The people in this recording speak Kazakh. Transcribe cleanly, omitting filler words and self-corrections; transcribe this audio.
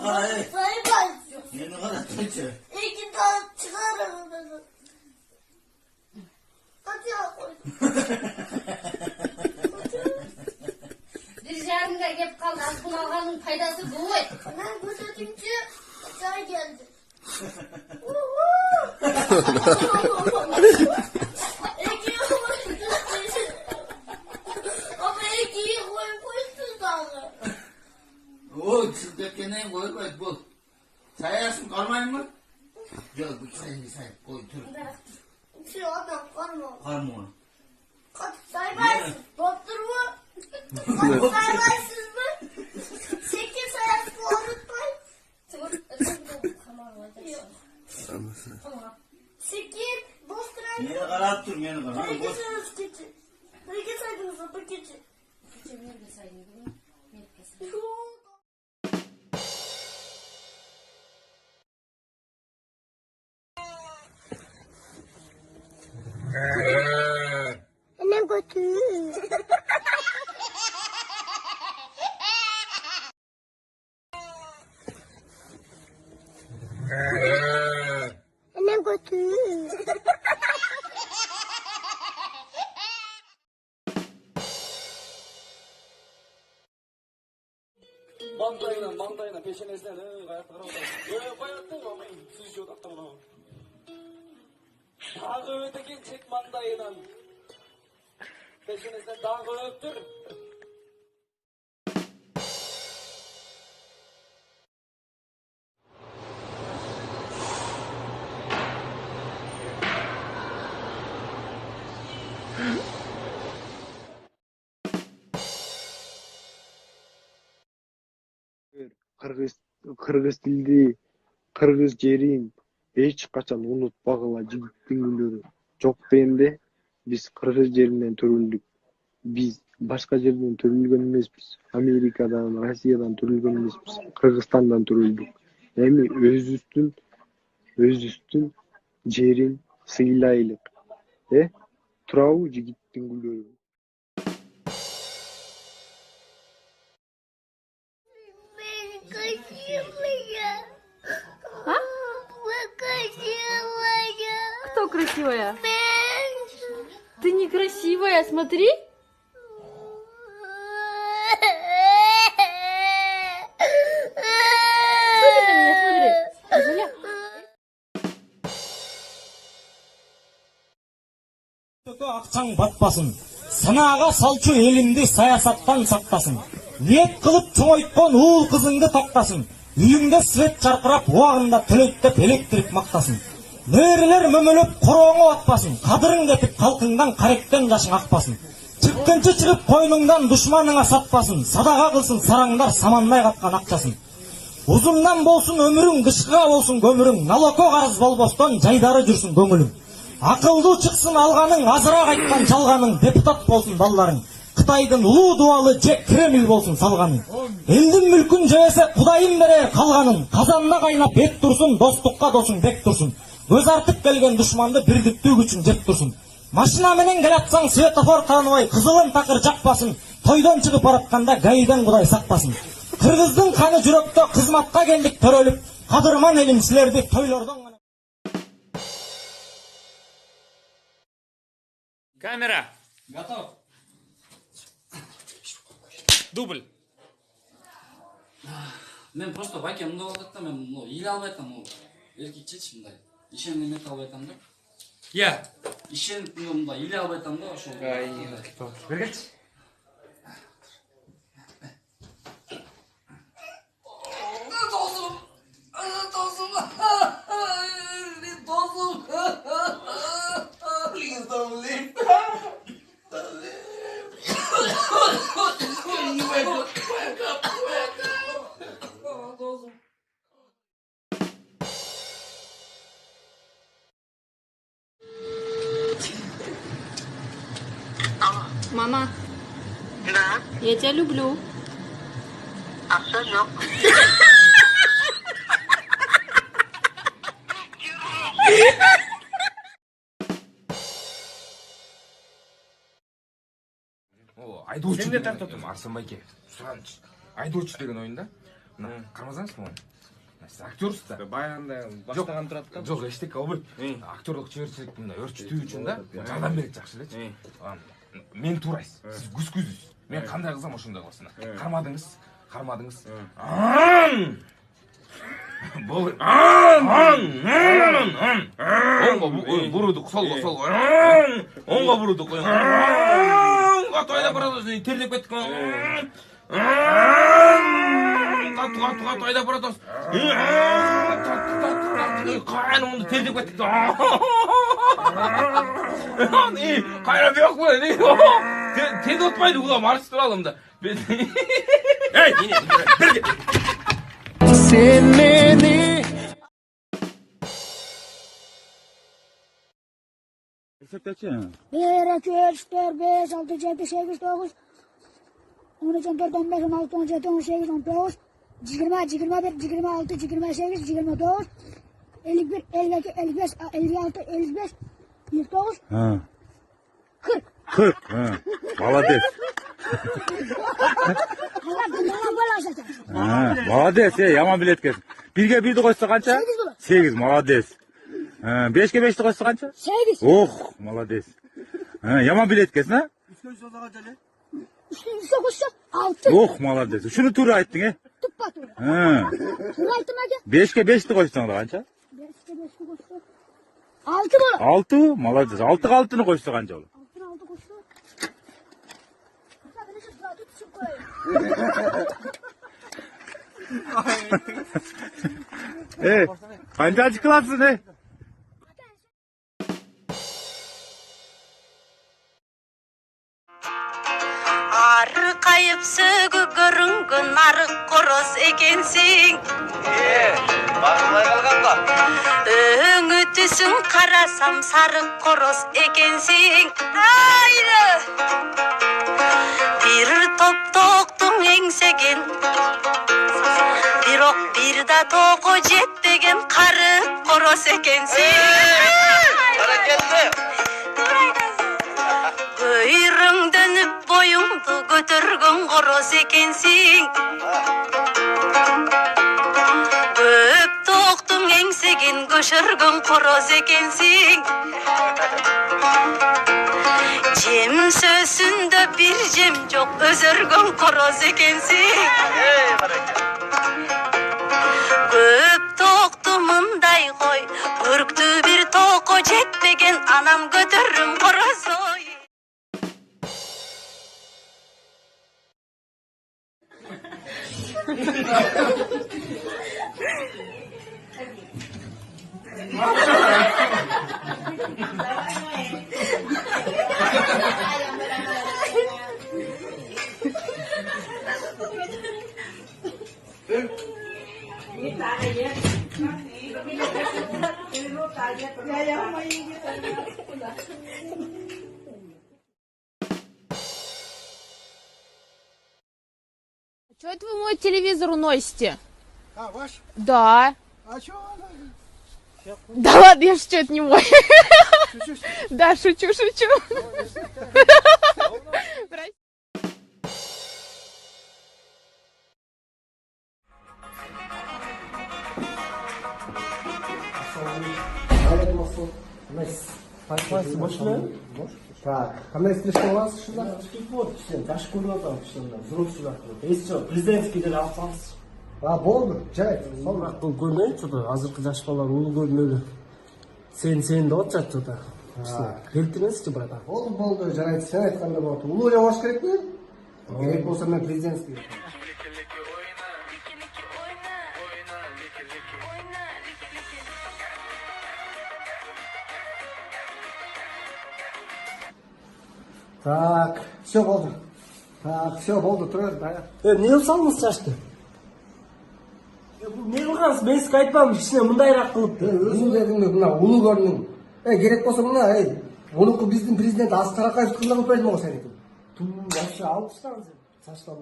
Sayın Yeni kadar çocuğu. İki tane çıkarım dedim. Kaçığa koydum. Diyeceğimde gep kaldı. Bunu alganın faydası bu. Ben gözetimci kaçağa geldi. Ekiyi koydum. Ama ekiyi koymuşsun sana. O çıldaki ne koy bu. Sayasın kalmayın mı? Yok bu sayın koy dur. Şey adam karma. Kalma onu. Kaç saymaysın. Doktor mu? Kaç saymaysın mı? 8 sayasını unutmayın. Tamam. 8 bostıran. Yeni kadar dur yeni kadar. Peki sayınız keçi. Peki saydınız mı keçi? Nerede sayın bunu? Nerede sayın? Annem kötü. Annem kötü. Маңдайынан пешенесінен қаяқты қарауға қояды ғой сөз жоқ ақтамын дағы өтеген тек маңдайынан пешенесінен дағы өттір Кыргыз тилди, кыргыз жерин эч качан унутпагыла жигиттин гүлдөрү. Жок дегенде биз кыргыз жеринен төрүлдүк. Биз башка жерден төрүлгөн эмеспиз. Америкадан, Россиядан төрүлгөн эмеспиз. Кыргызстандан төрүлдүк. Эми өзүбүздүн жерин сыйлайлык. Туурабы жигиттин гүлдөрү? Красивая. А? Вы красивая. Кто красивая? Мэнш. Ты некрасивая, смотри. Смотри на меня, смотри. Азуля. Акчаң батпасын, сынага салчу элимди саясаттан сактасын. Ниет кылып чоңойткон уул кызыңды тактасын. Үйүңдө свет чаркырап, убагында төлөйттеп электрик мактасын. Нөрелер мөмөлөп корооңо батпасын. Кадырың кетип калкыңдан каректен жашың акпасын. Чыккынчы чыгып койнуңдан душманыңа сатпасын. Садага кылсын сараңдар самандай каткан акчасын. Узундан болсун өмүрүң, кышкыга болсун көмүрүң. Налоко карыз болбостон жайдары жүрсүн көңүлүң. Акылдуу чыксын алганың, азыраак айткан жалганың. Депутат болсун балдарың. Кытайдын улуу дуалы же Кремль болсун салганың. Элдин мүлкүн жебесе Кудайым берер калганын. Казанда кайнап эт турсун, достукка досуң бек турсун. Көз артып келген душманды бирдиктүү күчүн жеп турсун. Машина менен келатсаң светофор тааныбай, кызылын такыр жакпасын. Тойдон чыгып баратканда гаийден Кудай сакпасын. Кыргыздын каны жүрөктө кызматка келдик төрөлүп. Кадырман элим силерди тойлордон гана. Камера. Готов. Дубль. Мен просто байке мындай болуп атат да, мен иле албай атам, эркекчечи мындай. Ишенип эметип албай атам да. Я. Ишенип мындай иле албай атам да, ошол. Бергечи. Досум. Досум. Досум. Please don't leave. You wake up. Досум. Мама, Да, я тебя люблю. а все жоқ. Айдоочу деген Арсен байке. Сұраншы. Айдоочу деген ойында мына кармасаңыз мына. Сиз актерсыз да? Баягында баштаган турат да. Жок, эчтеке болбойт. Актерлук чеберчиликти мындай өрчүтүү үчүн да жардам берет жакшы элечи. Мен туурайсыз. Сиз күзгүзүсүз. Мен кандай кылсам ошондой кыласың. Кармадыңыз. Болду. Оңго бурудук, солго. Оңго бурудук. Катуу айдап баратасың, тердеп кеттик. Катуу айдап баратасың. Кайра мунду тердеп кеттик. Кайра бияк болот. Тед отпайды улам, арчып туралым да. Эй, берге. Sen meni Esepteçi. 1, 2, 3, 4, 5, 6, 7, 8, 9, 13, 14, 15, 16, 17, 18, 19, 20, 21, 26, 28, 29, 51, 52, 55, 56, 55, 29, 40. 40. Молодец. Молодец, яман билет келсин. 1ге 1ди койсо канча? 8, молодец. 5ге 5ди койсо канча? 8. Ох, молодец. Яман билет келсин, а? 3 kokuşsa 6. Ох, молодец. Ушуну туура айттың, Tıppa tuğra. Tuğra ayttım ake. 5ге 5ди койсоң да канча? 5'te 5'te koştu. 6 bola. 6, молодец. 6га 6ны койсо канча болот? 6 koştu. Hatta beni şu zaten tutup koyayım. Канчанчы классың, Arı kayıp sögügörüngün arık koroz ekensin. Bağırmaya kalkanqa. Öңü түсүн карасам sarık koroz ekensin. Haydi. Bir top toktun engsegen. Birok bir da toqo jetpegen karı koroz ekensin. Hareketli. Öyrüң dönüp boyuңду көтөргөн koroz ekensin. Көп токтун эңсеген көшөргөн koroz ekensin. Жем сөзүндө bir жем жок өзөргөн koroz ekensin. Көп токту мындай кой, көрктүү bir токо жетпеген анам көтөрүм koroz ой. Что это вы мой телевизор уносите? А, ваш? Да. А чё? Да ладно, я шучу, это не мой. Да, шучу. Так, қандай стрижка аласыз шында? Вот, кішкене жашып көріп отырмын кішкене, взрослый жақты. Если что, президентскийден алып салыңыз. Болды, жарайды. Сол бірақ бұл көрмейін, что-то азыркы жаш балалар улуу көрүнөлү. Сен деп атышат что-то. Келтиресизчи брат. Болды, жарайды. Сен айткандай болот. Улуу эле болуш керекпи? Керек болсо мен президентский. Так, все болды. Тұр да. Не қылып салдыңыз шашты? Не қылғансыз? Мен сізге айтпадым, ішіне мындайырақ қылып. Өзің дедің мына улуу көрдің. Керек болса мына, онуку биздин президент Аскар Акаевдин кызына көрпөйдүм ғой сен. Вообще алып тастаңыз. Шаштан